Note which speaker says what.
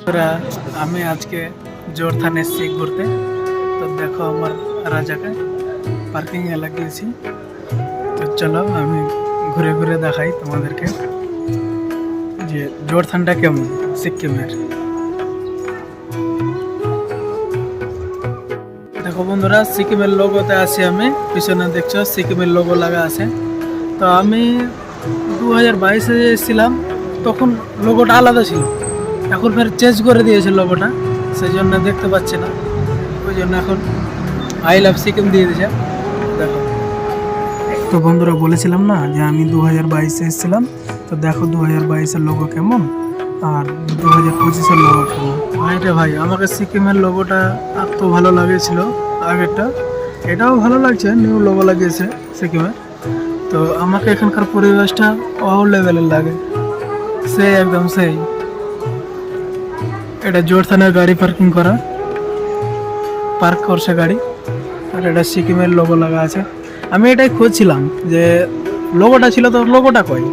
Speaker 1: তোরা আমি আজকে জোরথান এসেছি ঘুরতে। তো দেখো আমার রাজাকে পার্কিং এ লাগিয়েছি। তো চলো আমি ঘুরে ঘুরে দেখাই তোমাদেরকে যে জোরথানটা কেমন সিকিমের। দেখো বন্ধুরা, সিকিমের লোগোতে আছি আমি। পিছনে দেখছো সিকিমের লোগো লাগা আছে। তো আমি 2022-এ এসেছিলাম, তখন লোগোটা আলাদা ছিল। এখন ফের চেঞ্জ করে দিয়েছে লোগোটা, সেই জন্য দেখতে পাচ্ছি না। ওই জন্য এখন আই লাভ সিকিম দিয়ে দিয়েছে। দেখো, তো বন্ধুরা বলেছিলাম না যে আমি 2022-এ এসেছিলাম। তো দেখো 2022-এর লোগো কেমন আর 2025-এর লোগো কেমন। ভাই রে ভাই, আমাকে সিকিমের লোগোটা এত ভালো লাগেছিল আগেরটা, এটাও ভালো লাগছে, নিউ লোগো লাগিয়েছে সিকিমে। তো আমাকে এখানকার পরিবেশটা ও লেভেলের লাগে, সেই একদম সেই। এটা জোরথানের গাড়ি পার্কিং করা, পার্ক করছে গাড়ি। আর এটা সিকিমের লোগো লাগা আছে। আমি এটাই খুঁজছিলাম যে লোগোটা ছিল, তো লোগোটা কই।